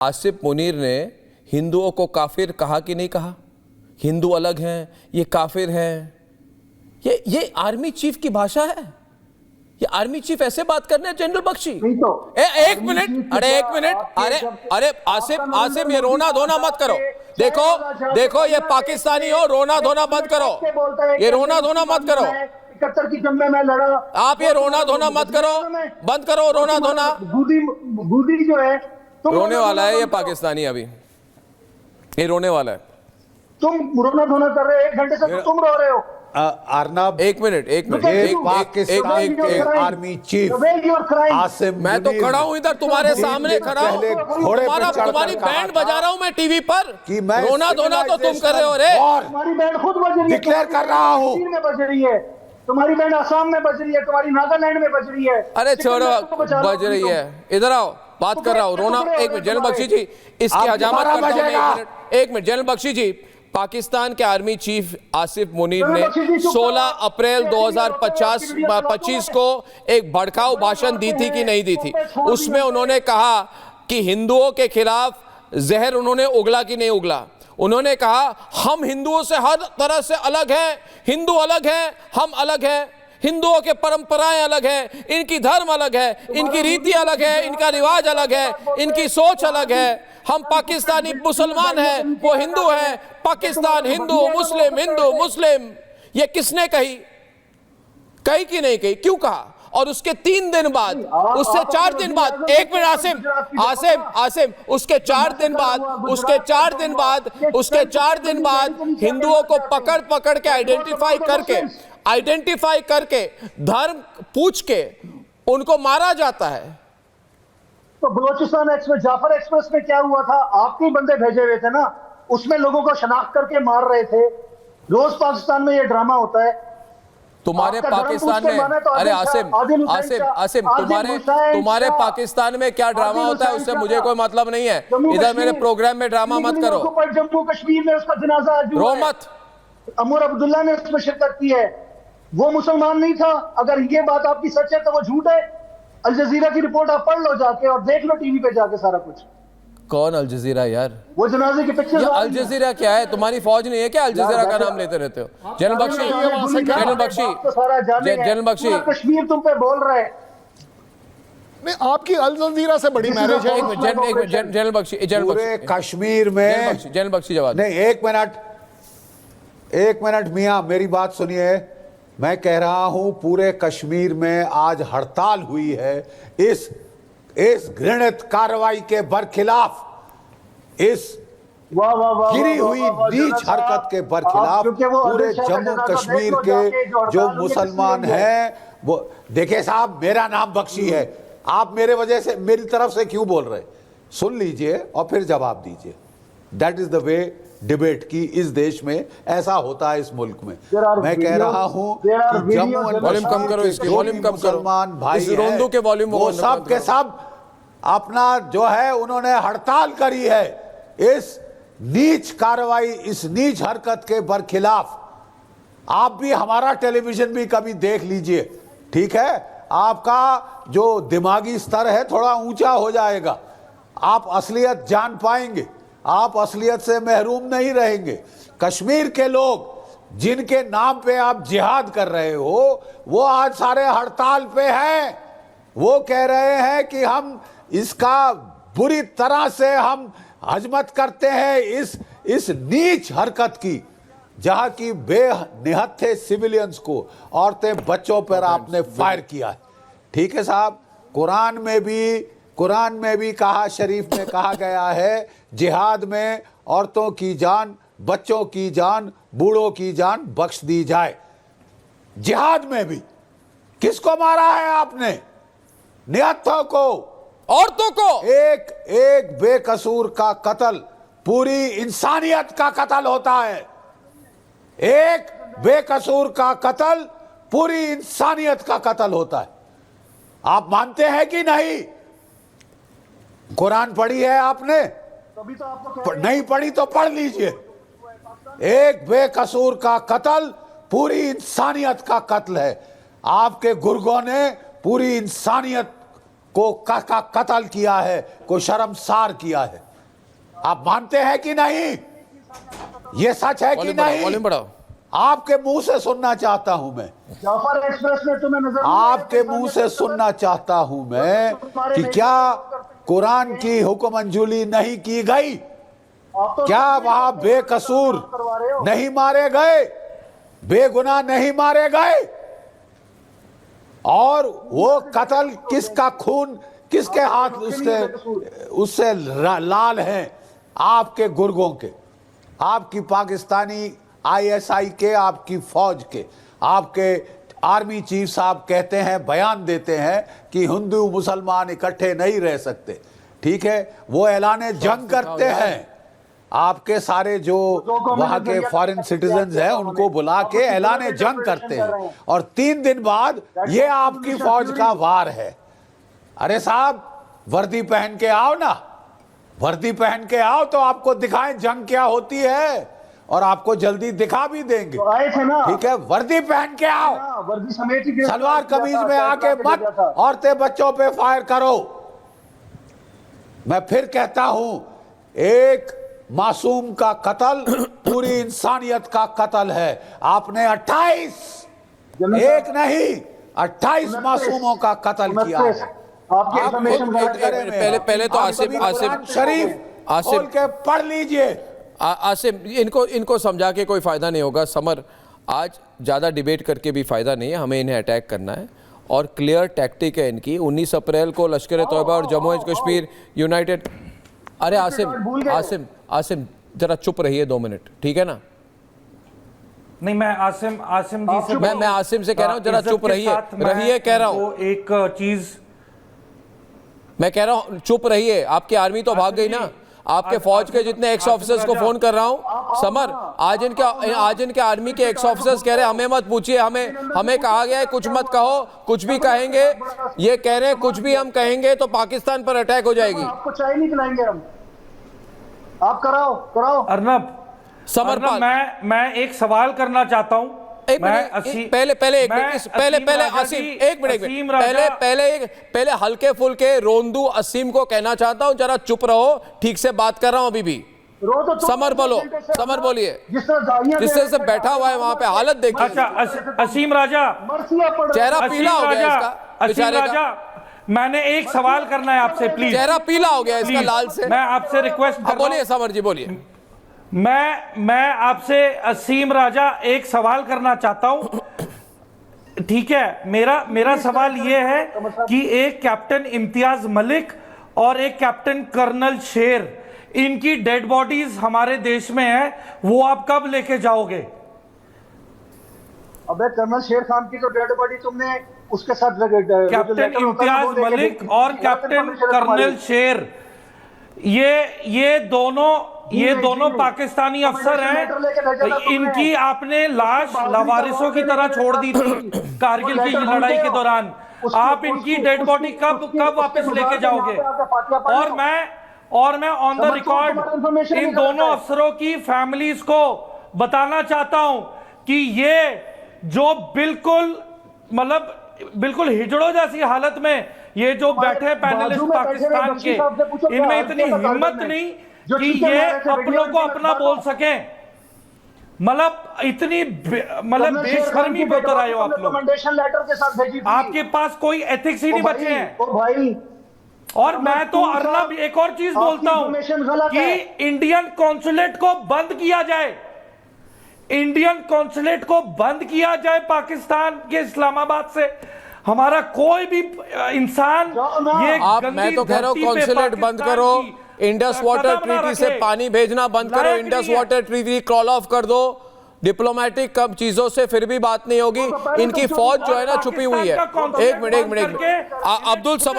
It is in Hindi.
आसिफ मुनीर ने हिंदुओं को काफिर कहा कि नहीं कहा? हिंदू अलग हैं, ये काफिर हैं। ये आर्मी चीफ की भाषा है? ये आर्मी चीफ ऐसे बात करने हैं जनरल बख्शी? एक मिनट, अरे आसिफ ये रोना धोना मत करो। देखो ये पाकिस्तानी हो, रोना धोना बंद करो। ये रोना धोना मत करो। 71 की जंग में मैं लड़ा। आप ये रोना धोना मत करो, बंद करो रोना धोना। गुदी जो है रोने वाला है ये पाकिस्तानी, अभी ये रोने वाला है। तुम रोना धोना कर रहे हो, 1 घंटे से तो तुम रो रहे हो। अर्नब, एक मिनट आर्मी चीफ आसिम, मैं तो खड़ा हूं इधर तुम्हारे सामने खड़ा हूं, तुम्हारी बैंड बजा रहा हूं मैं टीवी पर। रोना धोना तो तुम कर रहे हो रे। तुम्हारी बैंड खुद बज रही है, डिक्लेयर कर रहा हूं, में बज रही है। तुम्हारी बैंड असम में बज रही है, तुम्हारी नागालैंड में बज रही है। अरे छोड़ो, बज रही है, इधर आओ, बात कर रहा हूं। रोना, एक मिनट जनरल बख्शी जी, इसकी हजामत करता हूं। एक मिनट जनरल बख्शी जी, पाकिस्तान के आर्मी चीफ आसिफ मुनीर ने 16 अप्रैल 2025 को एक भड़काऊ भाषण दी थी कि नहीं दी थी? उसमें उन्होंने कहा कि हिंदुओं के खिलाफ जहर उन्होंने उगला कि नहीं उगला? उन्होंने कहा हम हिंदुओं से हर तरह से अलग हैं, हिंदू अलग हैं, हम अलग हैं, हिंदुओं के परंपराएं अलग हैं, इनकी धर्म अलग है, इनकी रीति अलग है, इनका रिवाज अलग है, इनकी सोच अलग है। हम पाकिस्तानी मुसलमान हैं, वो हिंदू हैं। पाकिस्तान हिंदू मुस्लिम, ये किसने कही कि नहीं कही? क्यों कहा? और उसके 3 दिन बाद, उससे 4 दिन बाद, एक मिनट आसिम, उसके 4 दिन बाद हिंदुओं को पकड़ के आइडेंटिफाई करके धर्म पूछ के उनको मारा जाता है। तो बलोचिस्तान एक्सप्रेस, जाफर एक्सप्रेस में क्या हुआ था? आपके बंदे भेजे हुए थे ना, उसमें लोगों को शनाख्त करके मार रहे थे। रोज पाकिस्तान में ये ड्रामा होता है। तुम्हारे पाकिस्तान में, अरे आसिम, तुम्हारे पाकिस्तान में क्या ड्रामा होता है उससे मुझे कोई मतलब नहीं है। इधर मेरे प्रोग्राम में ड्रामा मत करो। जम्मू कश्मीर में उसका जनाजा रो मत। अमर अब्दुल्ला ने उसमें शिरकत की है, वो मुसलमान नहीं था। अगर ये बात आपकी सच है तो वो झूठ है। अल जजीरा की रिपोर्ट आप पढ़ लो जाके और देख लो टीवी पे जाके सारा कुछ। कौन अल जजीरा यार? वो जनाजे की पिक्चर। अल जजीरा क्या है? तुम्हारी फौज नहीं है क्या अल जजीरा का नाम लेते रहते हो? जनरल बख्शी, कश्मीर तुम पे बोल रहे हैं। नहीं, आपकी अल जजीरा से बड़ी मैरिज है। जनरल बख्शी, पूरे कश्मीर में जनरल बख्शी जवाब नहीं। एक मिनट मियां, मेरी बात सुनिए। मैं कह रहा हूं पूरे कश्मीर में आज हड़ताल हुई है इस घृणित कार्रवाई के बरखिलाफ, इस गिरी हुई नीच हरकत के बरखिलाफ। पूरे जम्मू कश्मीर के जो मुसलमान हैं वो, देखिए साहब, मेरा नाम बख्शी है, आप मेरी तरफ से क्यों बोल रहे? सुन लीजिए और फिर जवाब दीजिए। That is the way debate की इस देश में ऐसा होता है, इस मुल्क में। मैं कह रहा हूं कि जम्मू एंड कश्मीर मुसलमान भाई हैं, वो सब के सब अपना जो है उन्होंने हड़ताल करी है इस नीच कार्रवाई, इस नीच हरकत के बरखिलाफ। आप भी हमारा टेलीविजन भी कभी देख लीजिए, ठीक है? आपका जो दिमागी स्तर है थोड़ा ऊंचा हो जाएगा, आप असलियत जान पाएंगे, आप असलियत से महरूम नहीं रहेंगे। कश्मीर के लोग जिनके नाम पे आप जिहाद कर रहे हो, वो आज सारे हड़ताल पे हैं। वो कह रहे हैं कि हम इसका बुरी तरह से हम हजमत करते हैं इस नीच हरकत की, जहां की बेनिहत्थे सिविलियंस को, औरतें बच्चों पर आपने फायर किया है। ठीक है साहब, कुरान में भी कहा, शरीफ में कहा गया है, जिहाद में औरतों की जान, बच्चों की जान, बूढ़ों की जान बख्श दी जाए। जिहाद में भी किसको मारा है आपने? निहत्थों को, औरतों को। एक बेकसूर का कत्ल पूरी इंसानियत का कत्ल होता है। एक बेकसूर का कत्ल पूरी इंसानियत का कत्ल होता है। आप मानते हैं कि नहीं? कुरान पढ़ी है आपने? नहीं पढ़ी तो पढ़ लीजिए। एक बेकसूर का कत्ल पूरी इंसानियत का कत्ल है। आपके गुर्गों ने पूरी इंसानियत को कत्ल किया है, को शर्मसार किया है। आप मानते हैं कि नहीं? ये सच है कि नहीं? वॉल्यूम बढ़ाओ। आपके मुंह से सुनना चाहता हूं मैं, जाफर एक्सप्रेस में तुम्हें नजर नहीं आया? आपके मुंह से सुनना चाहता हूं मैं कि क्या कुरान की हुक्म अंजुली नहीं की गई? आप तो क्या वहां बेकसूर करवा रहे हो। नहीं मारे गए, बेगुनाह नहीं मारे गए? और वो कत्ल किसका खून किसके हाथ उससे लाल हैं? आपके गुर्गों के, आपकी पाकिस्तानी आईएसआई के, आपकी फौज के। आपके आर्मी चीफ साहब कहते हैं, बयान देते हैं कि हिंदू मुसलमान इकट्ठे नहीं रह सकते। ठीक है, वो ऐलान जंग करते हैं। आपके सारे जो वहां के फॉरेन सिटीजन्स हैं उनको बुला के ऐलान जंग करते हैं, और 3 दिन बाद ये आपकी फौज का वार है। अरे साहब, वर्दी पहन के आओ ना, वर्दी पहन के आओ तो आपको दिखाएं जंग क्या होती है, और आपको जल्दी दिखा भी देंगे। तो आए थे ना, ठीक है, वर्दी पहन के आओ, वर्दी समेत ही सलवार कमीज में आके मत औरतें बच्चों पे फायर करो। मैं फिर कहता हूं, एक मासूम का कत्ल पूरी इंसानियत का कत्ल है। आपने 28 एक नहीं 28 मासूमों का कत्ल किया है। आपकी इंफॉर्मेशन पहले तो आसिफ शरीफ खोल के पढ़ लीजिए। आसिफ, इनको समझा के कोई फ़ायदा नहीं होगा। समर, आज ज़्यादा डिबेट करके भी फ़ायदा नहीं है, हमें इन्हें अटैक करना है और क्लियर टैक्टिक है इनकी। 19 अप्रैल को लश्कर तौबा और जम्मू एंड कश्मीर यूनाइटेड। अरे आसिम जरा चुप रहिए 2 मिनट, ठीक है ना? नहीं, मैं आसिम जी से मैं आसिम से कह रहा हूँ जरा चुप रहिए कह रहा हूँ। एक चीज मैं कह रहा हूँ चुप रहिए। आपकी आर्मी तो भाग गई ना। आपके फौज के जितने एक्स ऑफिसर्स को फोन कर रहा हूँ समर, आज इनके आर्मी के एक्स ऑफिसर्स कह रहे हैं हमें मत पूछिए, हमें कहा गया है कुछ मत कहो, कुछ भी कहेंगे ये कह रहे हैं कुछ भी हम कहेंगे तो पाकिस्तान पर अटैक हो जाएगी। आपको चाय नहीं पिलाएंगे हम, आप कराओ। अर्नब, समरपाल, मैं एक सवाल करना चाहता हूं। पहले हल्के फुल्के रोंदू असीम को कहना चाहता हूं जरा चुप रहो, ठीक से बात कर रहा हूं अभी भी। समर बोलिए, जिस तरह से बैठा हुआ है वहां पे, हालत देखिए। अच्छा, असीम राजा, चेहरा पीला हो गया इसका, असीम राजा, मैंने एक सवाल करना है आपसे, प्लीज। चेहरा पीला हो गया इसका लाल से। मैं आपसे रिक्वेस्ट कर, बोलिए समर जी, बोलिए। मैं आपसे असीम राजा एक सवाल करना चाहता हूं, ठीक है? मेरा सवाल यह है कि एक कैप्टन इम्तियाज मलिक और एक कैप्टन कर्नल शेर, इनकी डेड बॉडीज हमारे देश में है, वो आप कब लेके जाओगे? अबे कर्नल शेर खान की तो डेड बॉडी तुमने उसके साथ कैप्टन इम्तियाज मलिक और कैप्टन कर्नल शेर, ये दोनों पाकिस्तानी अफसर हैं। इनकी आपने लाश लवारिसों की तरह छोड़ दी थी कारगिल की लड़ाई के दौरान। आप इनकी डेड बॉडी कब वापस लेके जाओगे? और मैं ऑन द रिकॉर्ड इन दोनों अफसरों की फैमिलीज को बताना चाहता हूं कि ये जो बिल्कुल हिजड़ों जैसी हालत में ये जो बैठे पैनलिस्ट पाकिस्तान के, इनमें इतनी हिम्मत नहीं कि ये अपनों को अपना बोल सके। इतनी बेशर्मी पे उतर आए हो आप लोग। आपके पास कोई एथिक्स ही नहीं बचे हैं। और मैं तो अर्नब एक और चीज बोलता हूं कि इंडियन कॉन्सुलेट को बंद किया जाए, इंडियन कॉन्सुलेट को बंद किया जाए पाकिस्तान के इस्लामाबाद से। हमारा कोई भी इंसान ये मैं तो कह रहा हूं कॉन्सुलेट बंद करो, इंडस वाटर ट्रीटी से पानी भेजना बंद करो, Indus water treaty call of कर दो। डिप्लोमेटिक कम चीजों से फिर भी बात नहीं होगी। इनकी फौज जो है ना छुपी हुई है। एक मिनट अब्दुल समाद